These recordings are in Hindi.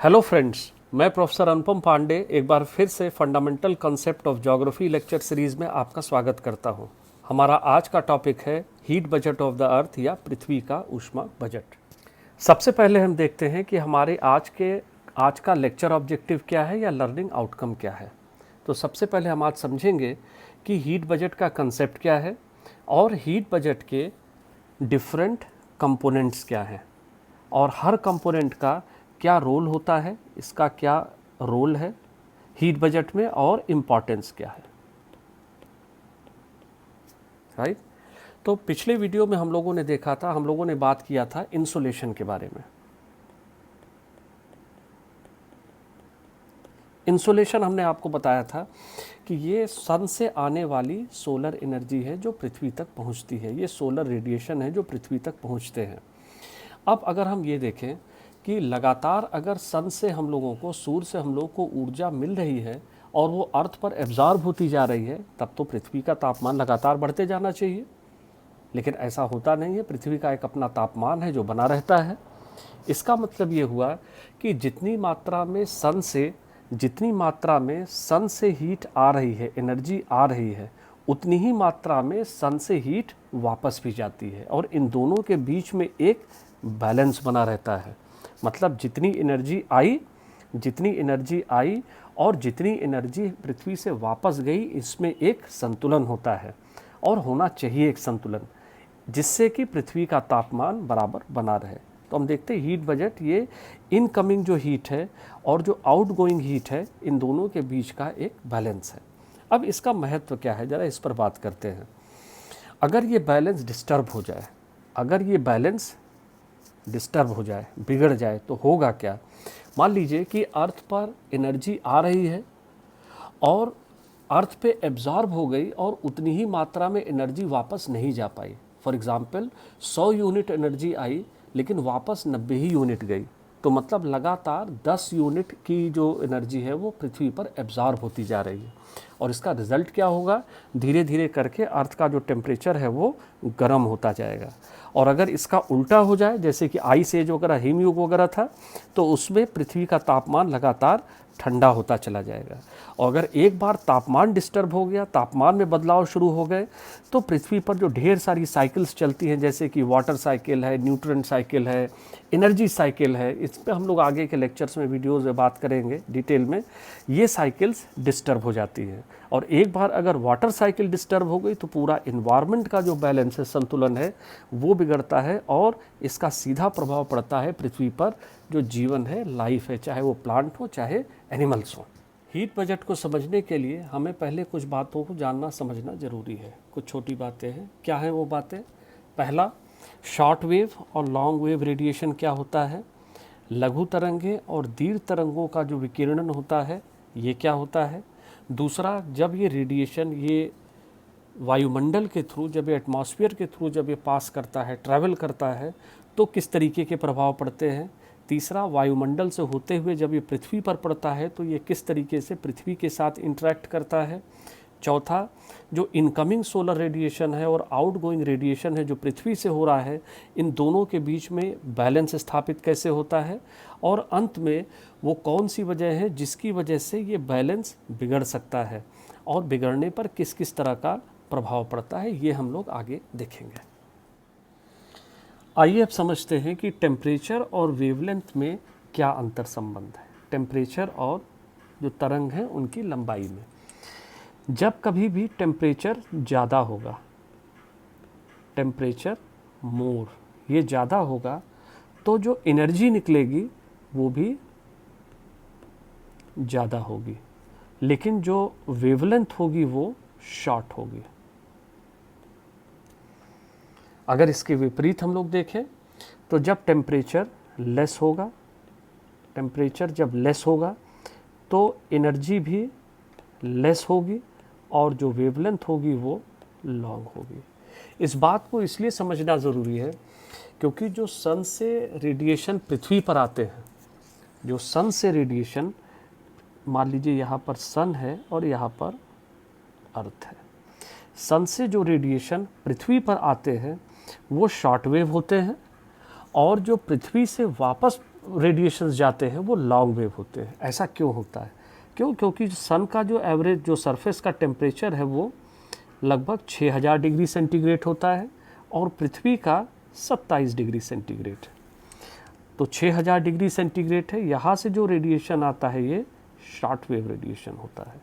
हेलो फ्रेंड्स, मैं प्रोफेसर अनुपम पांडे एक बार फिर से fundamental concept of geography lecture series में आपका स्वागत करता हूं। हमारा आज का टॉपिक है heat budget of the earth या पृथ्वी का ऊष्मा बजट। सबसे पहले हम देखते हैं कि हमारे आज का लेक्चर ऑब्जेक्टिव क्या है या लर्निंग आउटकम क्या है। तो सबसे पहले हम आज समझेंगे कि हीट बजट का कंसेप्ट क्या है और हीट बजट के डिफरेंट कंपोनेंट्स क्या हैं और हर कंपोनेंट का क्या रोल होता है, इसका क्या रोल है हीट बजट में और इम्पॉर्टेंस क्या है। राइट। तो पिछले वीडियो में हम लोगों ने देखा था, हम लोगों ने बात किया था इंसुलेशन के बारे में। इंसुलेशन हमने आपको बताया था कि ये सन से आने वाली सोलर एनर्जी है जो पृथ्वी तक पहुंचती है, ये सोलर रेडिएशन है जो पृथ्वी तक पहुंचते हैं। अब अगर हम ये देखें कि लगातार अगर सन से हम लोगों को, सूर्य से हम लोगों को ऊर्जा मिल रही है और वो अर्थ पर एब्जॉर्ब होती जा रही है, तब तो पृथ्वी का तापमान लगातार बढ़ते जाना चाहिए। लेकिन ऐसा होता नहीं है। पृथ्वी का एक अपना तापमान है जो बना रहता है। इसका मतलब ये हुआ कि जितनी मात्रा में सन से हीट आ रही है, एनर्जी आ रही है, उतनी ही मात्रा में सन से हीट वापस भी जाती है और इन दोनों के बीच में एक बैलेंस बना रहता है। मतलब जितनी एनर्जी आई और जितनी एनर्जी पृथ्वी से वापस गई, इसमें एक संतुलन होता है और होना चाहिए एक संतुलन, जिससे कि पृथ्वी का तापमान बराबर बना रहे। तो हम देखते हैं हीट बजट, ये इनकमिंग जो हीट है और जो आउटगोइंग हीट है, इन दोनों के बीच का एक बैलेंस है। अब इसका महत्व क्या है, ज़रा इस पर बात करते हैं। अगर ये बैलेंस डिस्टर्ब हो जाए, बिगड़ जाए, तो होगा क्या। मान लीजिए कि अर्थ पर एनर्जी आ रही है और अर्थ पे एब्जॉर्ब हो गई और उतनी ही मात्रा में एनर्जी वापस नहीं जा पाई। फॉर एग्जांपल 100 यूनिट एनर्जी आई लेकिन वापस 90 ही यूनिट गई, तो मतलब लगातार 10 यूनिट की जो एनर्जी है वो पृथ्वी पर एब्जॉर्ब होती जा रही है। और इसका रिज़ल्ट क्या होगा, धीरे धीरे करके अर्थ का जो टेम्परेचर है वो गर्म होता जाएगा। और अगर इसका उल्टा हो जाए, जैसे कि आइस एज वगैरह, हिमयुग वगैरह था, तो उसमें पृथ्वी का तापमान लगातार ठंडा होता चला जाएगा। और अगर एक बार तापमान डिस्टर्ब हो गया, तापमान में बदलाव शुरू हो गए, तो पृथ्वी पर जो ढेर सारी साइकिल्स चलती हैं, जैसे कि वाटर साइकिल है, न्यूट्रन साइकिल है, एनर्जी साइकिल है, इस पर हम लोग आगे के लेक्चर्स में, वीडियोज़ में बात करेंगे डिटेल में, ये साइकिल्स डिस्टर्ब हो जाती हैं। और एक बार अगर वाटर साइकिल डिस्टर्ब हो गई तो पूरा इन्वायरमेंट का जो बैलेंस है, संतुलन है, वो बिगड़ता है और इसका सीधा प्रभाव पड़ता है पृथ्वी पर जो जीवन है, लाइफ है, चाहे वो प्लांट हो चाहे एनिमल्स हो। हीट बजट को समझने के लिए हमें पहले कुछ बातों को जानना समझना ज़रूरी है। कुछ छोटी बातें हैं। क्या हैं वो बातें? पहला, शॉर्ट वेव और लॉन्ग वेव रेडिएशन क्या होता है। लघु तरंगें और दीर्घ तरंगों का जो विकिरणन होता है, ये क्या होता है। दूसरा, जब ये रेडिएशन ये वायुमंडल के थ्रू, जब ये एटमॉस्फेयर के थ्रू जब ये पास करता है, ट्रैवल करता है, तो किस तरीके के प्रभाव पड़ते हैं। तीसरा, वायुमंडल से होते हुए जब ये पृथ्वी पर पड़ता है तो ये किस तरीके से पृथ्वी के साथ इंटरेक्ट करता है। चौथा, जो इनकमिंग सोलर रेडिएशन है और आउटगोइंग रेडिएशन है जो पृथ्वी से हो रहा है, इन दोनों के बीच में बैलेंस स्थापित कैसे होता है। और अंत में वो कौन सी वजह है जिसकी वजह से ये बैलेंस बिगड़ सकता है और बिगड़ने पर किस किस तरह का प्रभाव पड़ता है, ये हम लोग आगे देखेंगे। आइए अब समझते हैं कि टेम्परेचर और वेवलेंथ में क्या अंतर संबंध है। टेम्परेचर और जो तरंग है उनकी लंबाई में, जब कभी भी टेम्परेचर ज़्यादा होगा, टेम्परेचर मोर, ये ज़्यादा होगा, तो जो एनर्जी निकलेगी वो भी ज़्यादा होगी, लेकिन जो वेवलेंथ होगी वो शॉर्ट होगी। अगर इसके विपरीत हम लोग देखें तो जब टेम्परेचर लेस होगा तो एनर्जी भी लेस होगी और जो वेवलेंथ होगी वो लॉन्ग होगी। इस बात को इसलिए समझना ज़रूरी है क्योंकि जो सन से रेडिएशन पृथ्वी पर आते हैं, जो सन से रेडिएशन, मान लीजिए यहाँ पर सन है और यहाँ पर अर्थ है, सन से जो रेडिएशन पृथ्वी पर आते हैं वो शॉर्ट वेव होते हैं और जो पृथ्वी से वापस रेडिएशंस जाते हैं वो लॉन्ग वेव होते हैं। ऐसा क्यों होता है? क्योंकि सन का जो एवरेज जो सरफेस का टेम्परेचर है वो लगभग 6000 डिग्री सेंटीग्रेड होता है और पृथ्वी का 27 डिग्री सेंटीग्रेड। तो 6000 डिग्री सेंटीग्रेड है, यहाँ से जो रेडिएशन आता है ये शॉर्ट वेव रेडिएशन होता है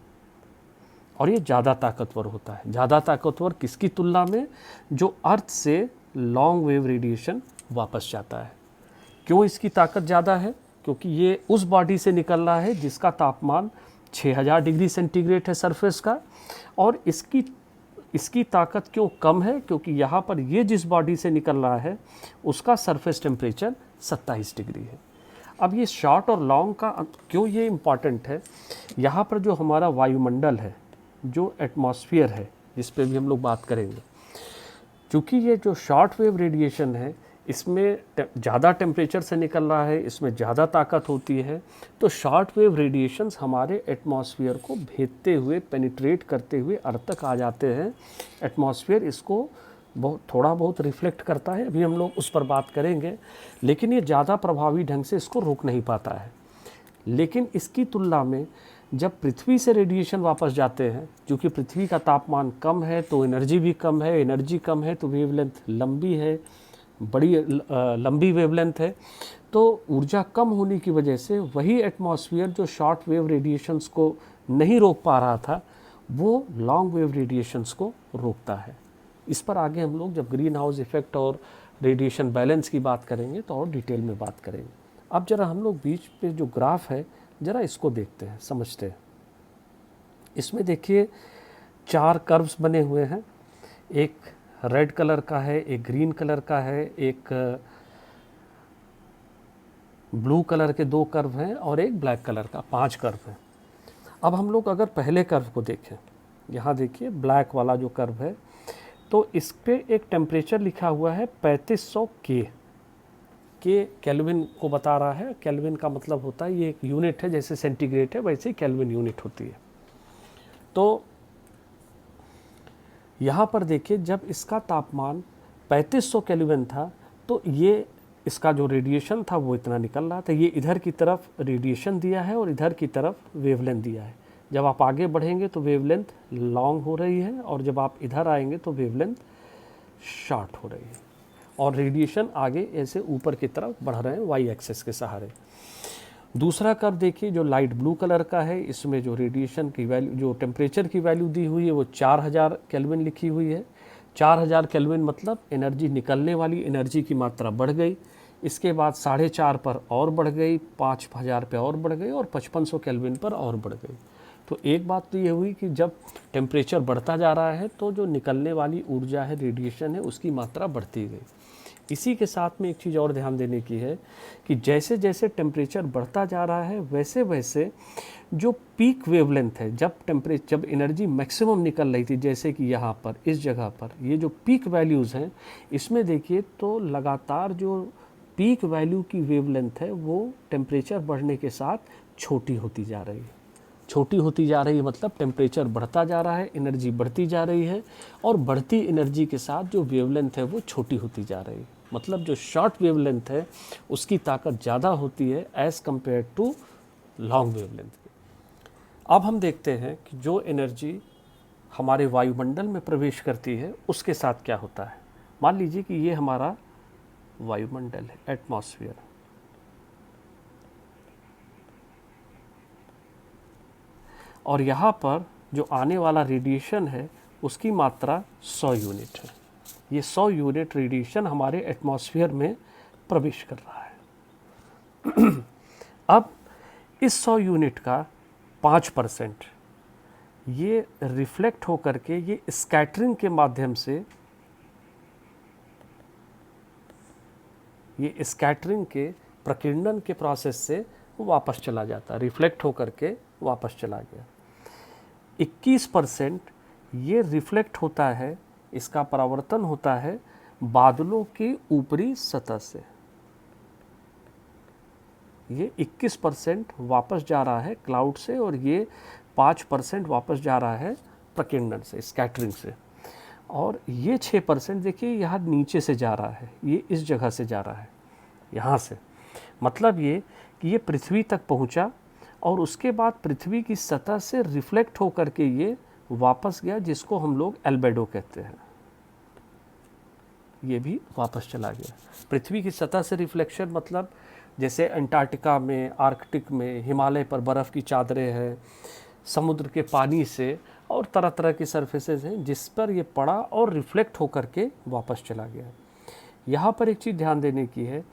और ये ज़्यादा ताकतवर होता है। ज़्यादा ताकतवर किसकी तुलना में? जो अर्थ से लॉन्ग वेव रेडिएशन वापस जाता है। क्यों इसकी ताकत ज़्यादा है? क्योंकि ये उस बॉडी से निकल रहा है जिसका तापमान 6000 डिग्री सेंटीग्रेड है सरफेस का, और इसकी ताकत क्यों कम है? क्योंकि यहाँ पर ये जिस बॉडी से निकल रहा है उसका सरफेस टेम्परेचर 27 डिग्री है। अब ये शॉर्ट और लॉन्ग का क्यों ये इम्पॉर्टेंट है? यहाँ पर जो हमारा वायुमंडल है, जो एटमॉस्फेयर है, जिस पे भी हम लोग बात करेंगे, क्योंकि ये जो शॉर्ट वेव रेडिएशन है इसमें ज़्यादा टेम्परेचर से निकल रहा है, इसमें ज़्यादा ताकत होती है, तो शॉर्ट वेव रेडिएशंस हमारे एटमॉस्फेयर को भेदते हुए, पेनिट्रेट करते हुए अर्थ तक आ जाते हैं। एटमॉस्फेयर इसको थोड़ा बहुत रिफ्लेक्ट करता है, अभी हम लोग उस पर बात करेंगे, लेकिन ये ज़्यादा प्रभावी ढंग से इसको रोक नहीं पाता है। लेकिन इसकी तुलना में जब पृथ्वी से रेडिएशन वापस जाते हैं, क्योंकि पृथ्वी का तापमान कम है तो एनर्जी भी कम है, एनर्जी कम है तो वेवलेंथ लंबी है, बड़ी लंबी वेवलेंथ है, तो ऊर्जा कम होने की वजह से वही एटमॉस्फेयर जो शॉर्ट वेव रेडिएशंस को नहीं रोक पा रहा था वो लॉन्ग वेव रेडिएशंस को रोकता है। इस पर आगे हम लोग जब ग्रीन हाउस इफेक्ट और रेडिएशन बैलेंस की बात करेंगे तो और डिटेल में बात करेंगे। अब जरा हम लोग बीच पे जो ग्राफ है जरा इसको देखते हैं, समझते हैं। इसमें देखिए 4 कर्व्स बने हुए हैं, एक रेड कलर का है, एक ग्रीन कलर का है, एक ब्लू कलर के 2 कर्व हैं और एक ब्लैक कलर का 5 कर्व हैं। अब हम लोग अगर पहले कर्व को देखें, यहाँ देखिए ब्लैक वाला जो कर्व है, तो इस पे एक टेम्परेचर लिखा हुआ है 3500 के केल्विन को बता रहा है। केल्विन का मतलब होता है ये एक यूनिट है, जैसे सेंटीग्रेड है वैसे ही केल्विन यूनिट होती है। तो यहाँ पर देखिए जब इसका तापमान 3500 केल्विन था तो ये इसका जो रेडिएशन था वो इतना निकल रहा था। ये इधर की तरफ रेडिएशन दिया है और इधर की तरफ वेवलेंथ दिया है। जब आप आगे बढ़ेंगे तो वेवलेंथ लॉन्ग हो रही है और जब आप इधर आएंगे तो वेवलेंथ शॉर्ट हो रही है और रेडिएशन आगे ऐसे ऊपर की तरफ बढ़ रहे हैं वाई एक्सिस के सहारे। दूसरा कर्व देखिए जो लाइट ब्लू कलर का है, इसमें जो रेडिएशन की वैल्यू, जो टेम्परेचर की वैल्यू दी हुई है वो 4000 केल्विन लिखी हुई है। 4000 केल्विन मतलब एनर्जी, निकलने वाली एनर्जी की मात्रा बढ़ गई। इसके बाद 4.5 पर और बढ़ गई, 5000 पे और बढ़ गई और 5500 केल्विन पर और बढ़ गई। तो एक बात तो ये हुई कि जब टेम्परेचर बढ़ता जा रहा है तो जो निकलने वाली ऊर्जा है, रेडिएशन है, उसकी मात्रा बढ़ती गई। इसी के साथ में एक चीज़ और ध्यान देने की है कि जैसे जैसे टेम्परेचर बढ़ता जा रहा है वैसे वैसे जो पीक वेवलेंथ है, जब एनर्जी मैक्सिमम निकल रही थी, जैसे कि यहाँ पर इस जगह पर ये जो पीक वैल्यूज़ हैं, इसमें देखिए तो लगातार जो पीक वैल्यू की वेवलेंथ है वो टेम्परेचर बढ़ने के साथ छोटी होती जा रही है। छोटी होती जा रही है मतलब टेम्परेचर बढ़ता जा रहा है, एनर्जी बढ़ती जा रही है और बढ़ती एनर्जी के साथ जो वेवलेंथ है वो छोटी होती जा रही है। मतलब जो शॉर्ट वेवलेंथ है उसकी ताकत ज़्यादा होती है as compared to long wavelength की। अब हम देखते हैं कि जो एनर्जी हमारे वायुमंडल में प्रवेश करती है उसके साथ क्या होता है। मान लीजिए कि ये हमारा वायुमंडल है, एटमॉस्फेयर, और यहाँ पर जो आने वाला रेडिएशन है उसकी मात्रा 100 यूनिट है। ये 100 यूनिट रेडिएशन हमारे एटमॉस्फेयर में प्रवेश कर रहा है। अब इस 100 यूनिट का 5% ये रिफ्लेक्ट होकर के ये स्कैटरिंग के माध्यम से, ये स्कैटरिंग के प्रकीर्णन के प्रोसेस से वापस चला जाता है, रिफ्लेक्ट होकर के वापस चला गया। 21% ये रिफ्लेक्ट होता है, इसका परावर्तन होता है बादलों की ऊपरी सतह से। ये 21% वापस जा रहा है क्लाउड से और ये 5% वापस जा रहा है प्रकीर्णन से, स्कैटरिंग से। और ये 6% देखिए यहाँ नीचे से जा रहा है, ये इस जगह से जा रहा है, यहाँ से। मतलब ये कि ये पृथ्वी तक पहुंचा और उसके बाद पृथ्वी की सतह से रिफ्लेक्ट होकर के ये वापस गया, जिसको हम लोग एल्बेडो कहते हैं। ये भी वापस चला गया। पृथ्वी की सतह से रिफ्लेक्शन मतलब जैसे अंटार्कटिका में, आर्कटिक में, हिमालय पर बर्फ़ की चादरें हैं, समुद्र के पानी से और तरह तरह की सरफेसेस हैं जिस पर ये पड़ा और रिफ्लेक्ट होकर के वापस चला गया। यहाँ पर एक चीज़ ध्यान देने की है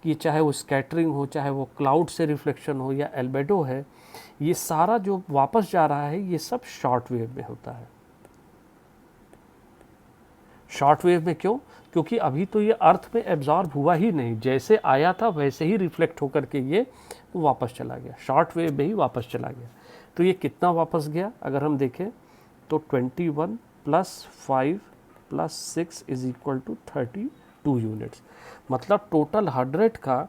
कि चाहे वो स्कैटरिंग हो, चाहे वो क्लाउड से रिफ्लेक्शन हो या एल्बेडो है, ये सारा जो वापस जा रहा है ये सब शॉर्ट वेव में होता है। शॉर्ट वेव में क्यों? क्योंकि अभी तो ये अर्थ में एब्जॉर्ब हुआ ही नहीं, जैसे आया था वैसे ही रिफ्लेक्ट होकर के ये वापस चला गया, शॉर्ट वेव में ही वापस चला गया। तो ये कितना वापस गया अगर हम देखें तो 21 + 5 + 6 = 32 यूनिट्स। मतलब टोटल 100 का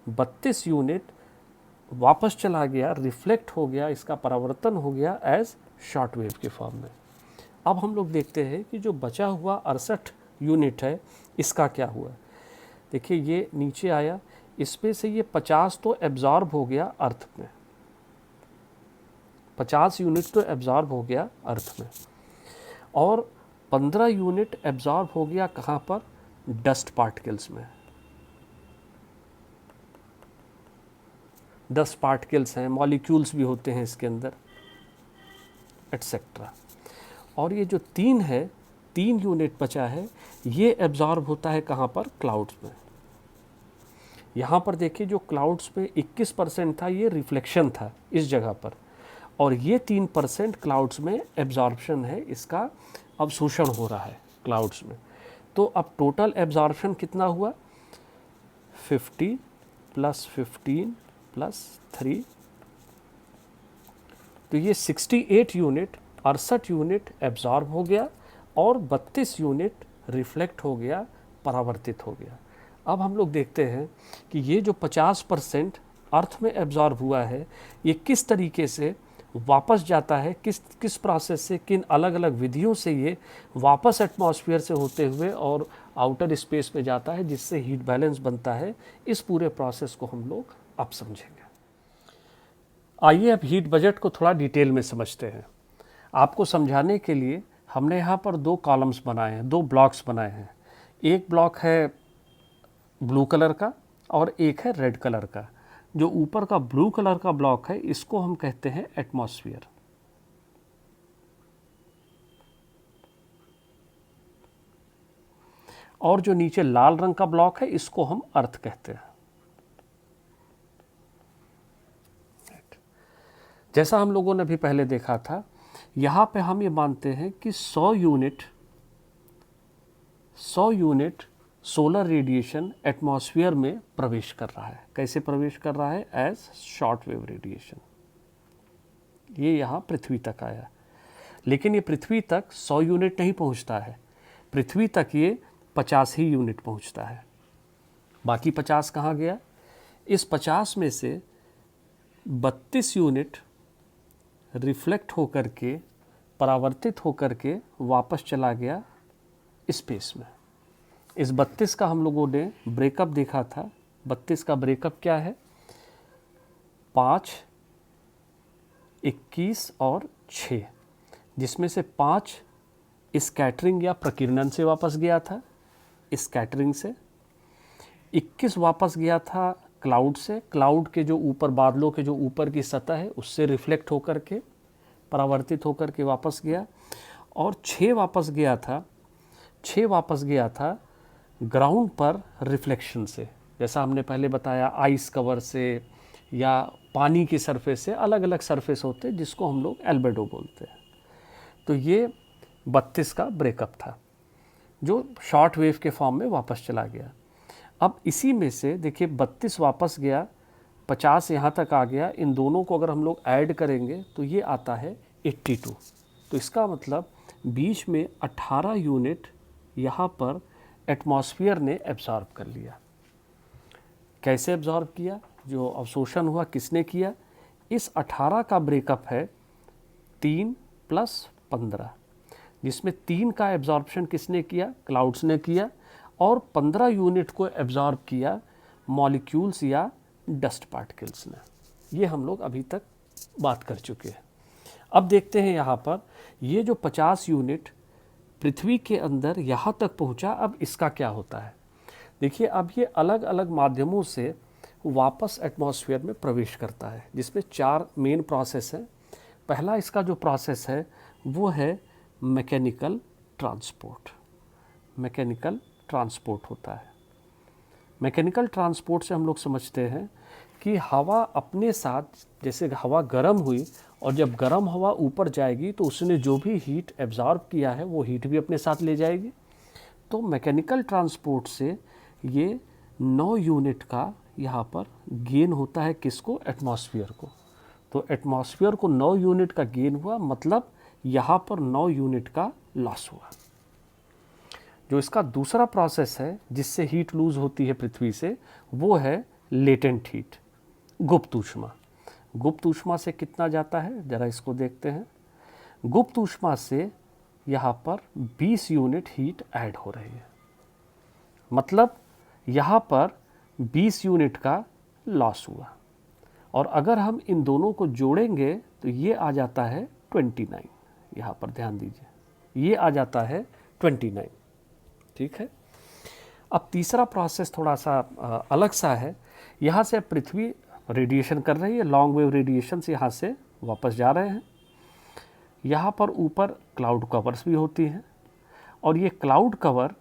32 यूनिट वापस चला गया, रिफ्लेक्ट हो गया, इसका परावर्तन हो गया एज शॉर्ट वेव के फॉर्म में। अब हम लोग देखते हैं कि जो बचा हुआ 68 यूनिट है इसका क्या हुआ। देखिए ये नीचे आया, इसमें से ये 50 तो एब्जॉर्ब हो गया अर्थ में, 50 यूनिट तो एब्जॉर्ब हो गया अर्थ में, और 15 यूनिट एब्जॉर्ब हो गया कहाँ पर? डस्ट पार्टिकल्स में। डस्ट पार्टिकल्स हैं, मॉलिक्यूल्स भी होते हैं इसके अंदर, एटसेट्रा। और ये जो 3 यूनिट बचा है ये एब्जॉर्ब होता है कहाँ पर? क्लाउड्स में। यहाँ पर देखिए जो क्लाउड्स में 21% था ये रिफ्लेक्शन था इस जगह पर, और ये 3% क्लाउड्स में एब्जॉर्प्शन है, इसका अवशोषण हो रहा है क्लाउड्स में। तो अब टोटल एब्जॉर्प्शन कितना हुआ? 50 + 15 + 3, तो ये 68 यूनिट, 68 यूनिट एब्जॉर्ब हो गया और 32 यूनिट रिफ्लेक्ट हो गया, परावर्तित हो गया। अब हम लोग देखते हैं कि ये जो 50% अर्थ में एब्जॉर्ब हुआ है ये किस तरीके से वापस जाता है, किस प्रोसेस से, किन अलग अलग विधियों से ये वापस एटमॉस्फेयर से होते हुए और आउटर स्पेस में जाता है, जिससे हीट बैलेंस बनता है। इस पूरे प्रोसेस को हम लोग अब समझेंगे। आइए अब हीट बजट को थोड़ा डिटेल में समझते हैं। आपको समझाने के लिए हमने यहाँ पर 2 कॉलम्स बनाए हैं, 2 ब्लॉक्स बनाए हैं। एक ब्लॉक है ब्लू कलर का और एक है रेड कलर का। जो ऊपर का ब्लू कलर का ब्लॉक है इसको हम कहते हैं एटमॉस्फेयर, और जो नीचे लाल रंग का ब्लॉक है इसको हम अर्थ कहते हैं। जैसा हम लोगों ने भी पहले देखा था, यहाँ पे हम ये मानते हैं कि 100 यूनिट सोलर रेडिएशन एटमॉस्फेयर में प्रवेश कर रहा है। कैसे प्रवेश कर रहा है? As short wave radiation. ये यहाँ पृथ्वी तक आया, लेकिन ये पृथ्वी तक 100 यूनिट नहीं पहुँचता है, पृथ्वी तक ये 50 ही यूनिट पहुँचता है। बाकी 50 कहाँ गया? इस 50 में से 32 यूनिट रिफ्लेक्ट होकर के, परावर्तित होकर के वापस चला गया स्पेस में। इस 32 का हम लोगों ने ब्रेकअप देखा था। 32 का ब्रेकअप क्या है? 5, 21 और 6, जिसमें से 5 स्कैटरिंग या प्रकीर्णन से वापस गया था, स्कैटरिंग से। 21 वापस गया था क्लाउड से, क्लाउड के जो ऊपर, बादलों के जो ऊपर की सतह है उससे रिफ्लेक्ट होकर के, परावर्तित होकर के वापस गया। और 6 वापस गया था ग्राउंड पर रिफ्लेक्शन से, जैसा हमने पहले बताया, आइस कवर से या पानी की सरफेस से, अलग अलग सरफेस होते हैं जिसको हम लोग एल्बेडो बोलते हैं। तो ये 32 का ब्रेकअप था जो शॉर्ट वेव के फॉर्म में वापस चला गया। अब इसी में से देखिए 32 वापस गया, 50 यहाँ तक आ गया, इन दोनों को अगर हम लोग ऐड करेंगे तो ये आता है 82। तो इसका मतलब बीच में 18 यूनिट यहाँ पर एटमॉस्फेयर ने एब्जॉर्ब कर लिया। कैसे एब्जॉर्ब किया? जो अवशोषण हुआ किसने किया? इस 18 का ब्रेकअप है 3 + 15, जिसमें 3 का एब्जॉर्प्शन किसने किया? क्लाउड्स ने किया, और 15 यूनिट को एब्जॉर्ब किया मॉलिक्यूल्स या डस्ट पार्टिकल्स ने। ये हम लोग अभी तक बात कर चुके हैं। अब देखते हैं यहाँ पर ये जो 50 यूनिट पृथ्वी के अंदर यहाँ तक पहुँचा, अब इसका क्या होता है। देखिए अब ये अलग अलग माध्यमों से वापस एटमॉस्फेयर में प्रवेश करता है, जिसमें 4 मेन प्रोसेस हैं। पहला इसका जो प्रोसेस है वो है मैकेनिकल ट्रांसपोर्ट। मैकेनिकल ट्रांसपोर्ट होता है। मैकेनिकल ट्रांसपोर्ट से हम लोग समझते हैं कि हवा अपने साथ, जैसे हवा गर्म हुई और जब गर्म हवा ऊपर जाएगी तो उसने जो भी हीट एब्जॉर्ब किया है वो हीट भी अपने साथ ले जाएगी। तो मैकेनिकल ट्रांसपोर्ट से ये 9 यूनिट का यहाँ पर गेन होता है, किसको, एटमॉस्फेयर को। तो एटमॉस्फेयर को 9 यूनिट का गेन हुआ, मतलब यहाँ पर 9 यूनिट का लॉस हुआ। जो इसका दूसरा प्रोसेस है जिससे हीट लूज होती है पृथ्वी से, वो है लेटेंट हीट, गुप्त ऊष्मा। गुप्त ऊष्मा से कितना जाता है, जरा इसको देखते हैं। गुप्त ऊष्मा से यहाँ पर 20 यूनिट हीट ऐड हो रही है, मतलब यहाँ पर 20 यूनिट का लॉस हुआ। और अगर हम इन दोनों को जोड़ेंगे तो ये आ जाता है 29। यहाँ पर ध्यान दीजिए, ये आ जाता है 29। ठीक है। अब तीसरा प्रोसेस थोड़ा सा अलग सा है। यहाँ से पृथ्वी रेडिएशन कर रही है, लॉन्ग वेव रेडिएशन से यहाँ से वापस जा रहे हैं। यहाँ पर ऊपर क्लाउड कवर्स भी होती हैं और ये क्लाउड कवर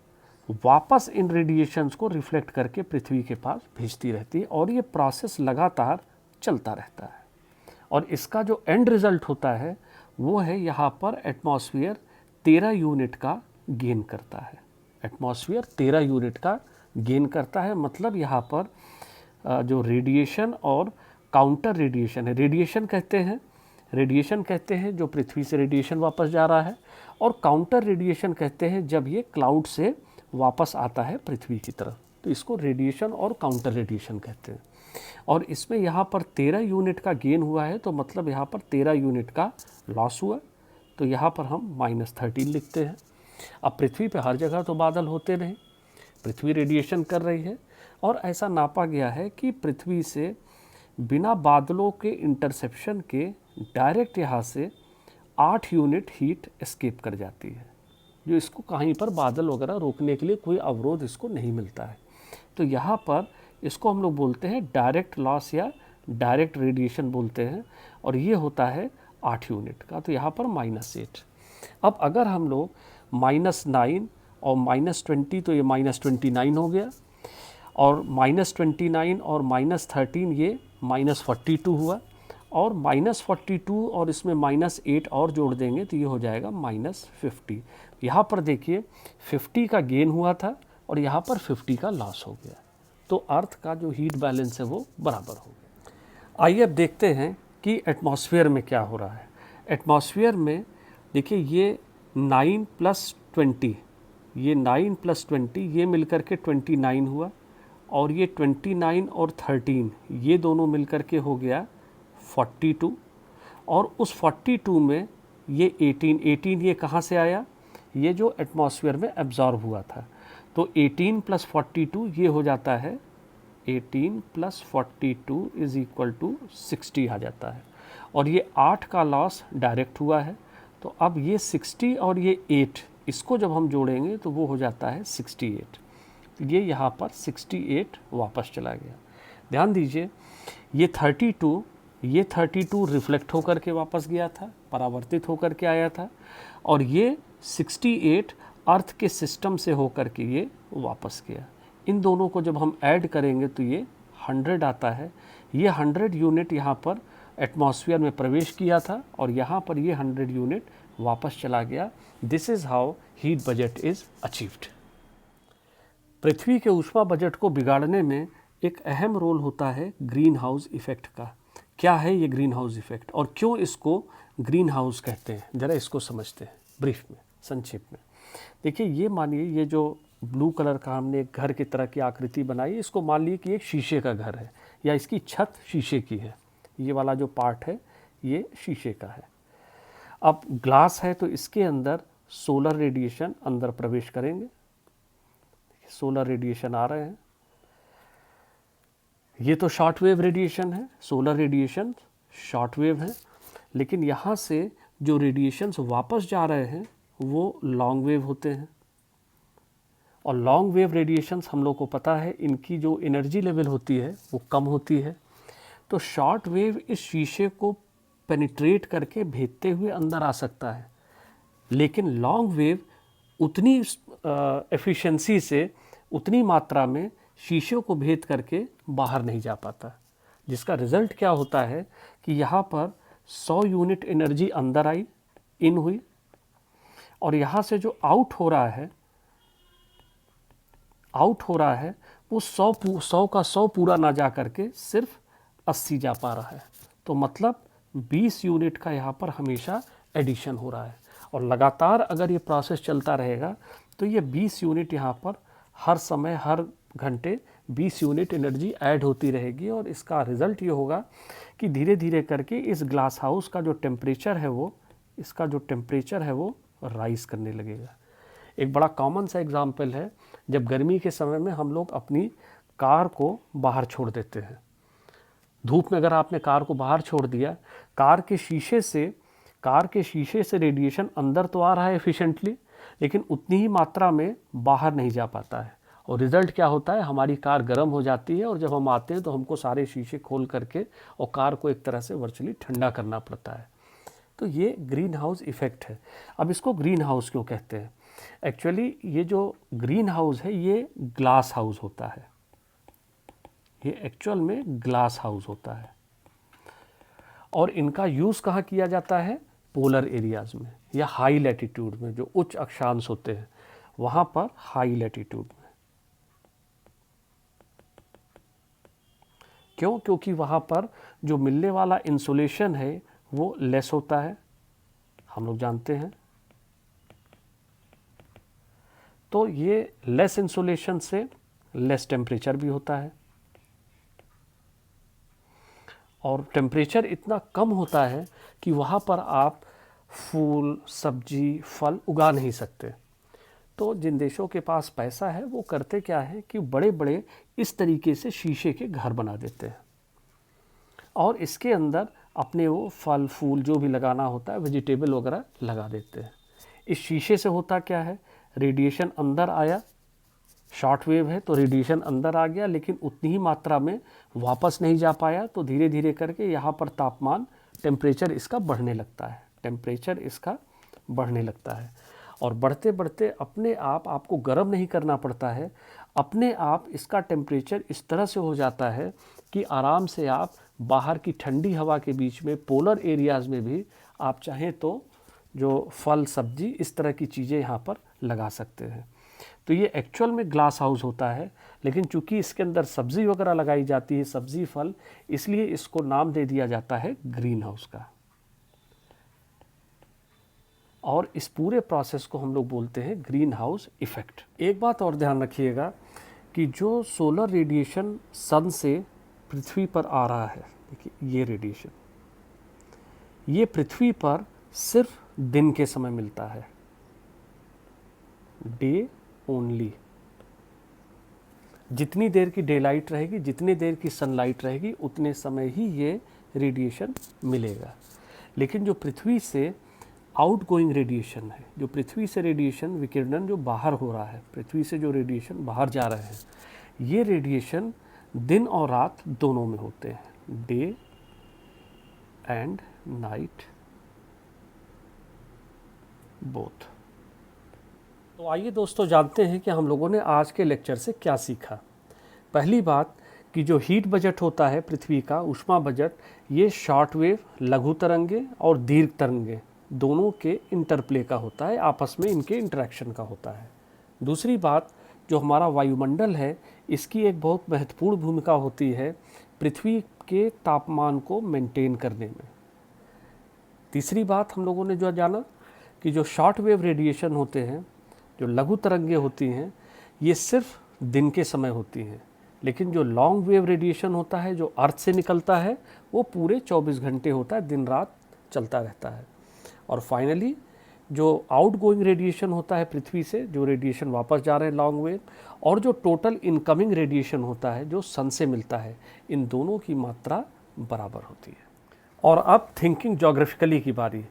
वापस इन रेडिएशंस को रिफ्लेक्ट करके पृथ्वी के पास भेजती रहती है और ये प्रोसेस लगातार चलता रहता है। और इसका जो एंड रिज़ल्ट होता है वो है यहाँ पर एटमॉस्फेयर 13 यूनिट का गेन करता है। एटमॉस्फेयर 13 यूनिट का गेन करता है, मतलब यहाँ पर जो रेडिएशन और काउंटर रेडिएशन है, रेडिएशन कहते हैं जो पृथ्वी से रेडिएशन वापस जा रहा है, और काउंटर रेडिएशन कहते हैं जब ये क्लाउड से वापस आता है पृथ्वी की तरफ। तो इसको रेडिएशन और काउंटर रेडिएशन कहते हैं। और इसमें यहाँ पर 13 यूनिट का गेन हुआ है, तो मतलब यहाँ पर 13 यूनिट का लॉस हुआ। तो यहाँ पर हम -13 लिखते हैं। अब पृथ्वी पे हर जगह तो बादल होते नहीं, पृथ्वी रेडिएशन कर रही है और ऐसा नापा गया है कि पृथ्वी से बिना बादलों के इंटरसेप्शन के डायरेक्ट यहाँ से 8 यूनिट हीट एस्केप कर जाती है, जो इसको कहीं पर बादल वगैरह रोकने के लिए कोई अवरोध इसको नहीं मिलता है। तो यहाँ पर इसको हम लोग बोलते हैं डायरेक्ट लॉस या डायरेक्ट रेडिएशन बोलते हैं, और ये होता है 8 यूनिट का। तो यहाँ पर -8। अब अगर हम लोग -9 और -20, तो ये -29 हो गया, और -29 और -13 ये -42 हुआ, और -42 और इसमें -8 और जोड़ देंगे तो ये हो जाएगा -50। यहाँ पर देखिए 50 का गेन हुआ था और यहाँ पर 50 का लॉस हो गया। तो अर्थ का जो हीट बैलेंस है वो बराबर हो गया। आइए अब देखते हैं कि एटमॉस्फेयर में क्या हो रहा है। एटमॉस्फेयर में देखिए ये 9 + 20, ये 9 + 20 ये मिलकर के 29 हुआ, और ये 29 और 13 ये दोनों मिलकर के हो गया 42, और उस 42 में ये 18 ये कहाँ से आया, ये जो एटमॉस्फेयर में एब्जॉर्ब हुआ था। तो 18 + 42 ये हो जाता है 18 + 42 = 60 आ जाता है, और ये 8 का लॉस डायरेक्ट हुआ है। तो अब ये 60 और ये 8 इसको जब हम जोड़ेंगे तो वो हो जाता है 68। ये यहाँ पर 68 वापस चला गया। ध्यान दीजिए ये 32 रिफ्लेक्ट होकर के वापस गया था, परावर्तित होकर के आया था, और ये 68 अर्थ के सिस्टम से होकर के ये वापस गया। इन दोनों को जब हम ऐड करेंगे तो ये 100 आता है। ये 100 यूनिट यहाँ पर एटमॉस्फेयर में प्रवेश किया था और यहाँ पर ये 100 यूनिट वापस चला गया। This is how heat budget is achieved. पृथ्वी के ऊष्मा बजट को बिगाड़ने में एक अहम रोल होता है ग्रीन हाउस इफ़ेक्ट का। क्या है ये ग्रीन हाउस इफ़ेक्ट और क्यों इसको ग्रीन हाउस कहते हैं, ज़रा इसको समझते हैं ब्रीफ में, संक्षिप्त में। देखिए ये मानिए ये जो ब्लू कलर का हमने एक घर की तरह की आकृति बनाई, इसको मान लीजिए कि एक शीशे का घर है या इसकी छत शीशे की है। ये वाला जो पार्ट है ये शीशे का है। अब ग्लास है तो इसके अंदर सोलर रेडिएशन अंदर प्रवेश करेंगे, सोलर रेडिएशन आ रहे हैं। ये तो शॉर्ट वेव रेडिएशन है, सोलर रेडिएशन शॉर्ट वेव है, लेकिन यहाँ से जो रेडिएशंस वापस जा रहे हैं वो लॉन्ग वेव होते हैं। और लॉन्ग वेव रेडिएशंस हम लोग को पता है इनकी जो एनर्जी लेवल होती है वो कम होती है। तो शॉर्ट वेव इस शीशे को पेनिट्रेट करके भेजते हुए अंदर आ सकता है, लेकिन लॉन्ग वेव उतनी एफिशिएंसी से, उतनी मात्रा में शीशे को भेद करके बाहर नहीं जा पाता, जिसका रिज़ल्ट क्या होता है कि यहाँ पर 100 यूनिट एनर्जी अंदर आई, इन हुई, और यहाँ से जो आउट हो रहा है वो 100 का 100 पूरा ना जा करके सिर्फ 80 जा पा रहा है। तो मतलब 20 यूनिट का यहाँ पर हमेशा एडिशन हो रहा है, और लगातार अगर ये प्रोसेस चलता रहेगा तो ये 20 यूनिट यहाँ पर हर समय, हर घंटे 20 यूनिट एनर्जी ऐड होती रहेगी। और इसका रिज़ल्ट ये होगा कि धीरे धीरे करके इस ग्लास हाउस का जो टेम्परेचर है वो, इसका जो टेम्परेचर है वो राइज़ करने लगेगा। एक बड़ा कॉमन सा एग्जाम्पल है, जब गर्मी के समय में हम लोग अपनी कार को बाहर छोड़ देते हैं। धूप में अगर आपने कार को बाहर छोड़ दिया, कार के शीशे से रेडिएशन अंदर तो आ रहा है एफिशिएंटली, लेकिन उतनी ही मात्रा में बाहर नहीं जा पाता है। और रिज़ल्ट क्या होता है, हमारी कार गर्म हो जाती है, और जब हम आते हैं तो हमको सारे शीशे खोल करके और कार को एक तरह से वर्चुअली ठंडा करना पड़ता है। तो ये ग्रीन हाउस इफ़ेक्ट है। अब इसको ग्रीन हाउस क्यों कहते हैं? एक्चुअली ये जो ग्रीन हाउस है ये ग्लास हाउस होता है, ये एक्चुअल में ग्लास हाउस होता है। और इनका यूज़ कहाँ किया जाता है? पोलर एरियाज़ में या हाई लैटिट्यूड में, जो उच्च अक्षांश होते हैं वहाँ पर, हाई लैटिट्यूड में। क्यों? क्योंकि वहाँ पर जो मिलने वाला इंसुलेशन है वो लेस होता है, हम लोग जानते हैं। तो ये लेस इंसुलेशन से लेस टेम्परेचर भी होता है, और टेम्परेचर इतना कम होता है कि वहाँ पर आप फूल, सब्जी, फल उगा नहीं सकते। तो जिन देशों के पास पैसा है वो करते क्या है कि बड़े बड़े इस तरीके से शीशे के घर बना देते हैं, और इसके अंदर अपने वो फल फूल जो भी लगाना होता है, वेजिटेबल वगैरह लगा देते हैं। इस शीशे से होता क्या है, रेडिएशन अंदर आया, शॉर्ट वेव है तो रेडिएशन अंदर आ गया, लेकिन उतनी ही मात्रा में वापस नहीं जा पाया। तो धीरे धीरे करके यहाँ पर तापमान, टेम्परेचर इसका बढ़ने लगता है, और बढ़ते बढ़ते अपने आप आपको गर्म नहीं करना पड़ता है, अपने आप इसका टेम्परेचर इस तरह से हो जाता है कि आराम से आप बाहर की ठंडी हवा के बीच में, पोलर एरियाज़ में भी आप चाहें तो जो फल, सब्जी, इस तरह की चीज़ें यहाँ पर लगा सकते हैं। तो ये एक्चुअल में ग्लास हाउस होता है, लेकिन चूंकि इसके अंदर सब्ज़ी वगैरह लगाई जाती है, सब्ज़ी फल, इसलिए इसको नाम दे दिया जाता है ग्रीन हाउस का। और इस पूरे प्रोसेस को हम लोग बोलते हैं ग्रीन हाउस इफ़ेक्ट। एक बात और ध्यान रखिएगा कि जो सोलर रेडिएशन सन से पृथ्वी पर आ रहा है, देखिए ये रेडिएशन, ये पृथ्वी पर सिर्फ दिन के समय मिलता है, डे ओनली। जितनी देर की डे लाइट रहेगी, जितनी देर की सनलाइट रहेगी, उतने समय ही ये रेडिएशन मिलेगा। लेकिन जो पृथ्वी से आउटगोइंग रेडिएशन है, जो पृथ्वी से रेडिएशन विकिरणन जो बाहर हो रहा है, पृथ्वी से जो रेडिएशन बाहर जा रहे हैं, ये रेडिएशन दिन और रात दोनों में होते हैं, डे एंड नाइट बोथ। तो आइए दोस्तों जानते हैं कि हम लोगों ने आज के लेक्चर से क्या सीखा। पहली बात कि जो हीट बजट होता है पृथ्वी का, ऊष्मा बजट, ये शॉर्ट वेव, लघु तरंगे और दीर्घ तरंगे दोनों के इंटरप्ले का होता है, आपस में इनके इंटरेक्शन का होता है। दूसरी बात, जो हमारा वायुमंडल है, इसकी एक बहुत महत्वपूर्ण भूमिका होती है पृथ्वी के तापमान को मेंटेन करने में। तीसरी बात हम लोगों ने जो जाना कि जो शॉर्ट वेव रेडिएशन होते हैं, जो लघु तरंगे होती हैं, ये सिर्फ दिन के समय होती हैं, लेकिन जो लॉन्ग वेव रेडिएशन होता है, जो अर्थ से निकलता है, वो पूरे 24 घंटे होता है, दिन रात चलता रहता है। और फाइनली जो आउट गोइंग रेडिएशन होता है पृथ्वी से, जो रेडिएशन वापस जा रहे हैं लॉन्ग वेव, और जो टोटल इनकमिंग रेडिएशन होता है जो सन से मिलता है, इन दोनों की मात्रा बराबर होती है। और अब थिंकिंग ज्योग्राफिकली की बारी।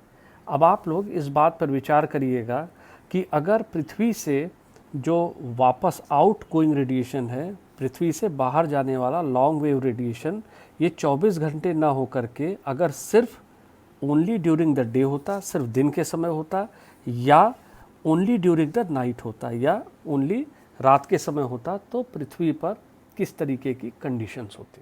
अब आप लोग इस बात पर विचार करिएगा कि अगर पृथ्वी से जो वापस आउट गोइंग रेडिएशन है, पृथ्वी से बाहर जाने वाला लॉन्ग वेव रेडिएशन, ये 24 घंटे ना हो करके अगर सिर्फ ओनली ड्यूरिंग द डे होता, सिर्फ दिन के समय होता, या ओनली ड्यूरिंग द नाइट होता, या ओनली रात के समय होता, तो पृथ्वी पर किस तरीके की कंडीशंस होती।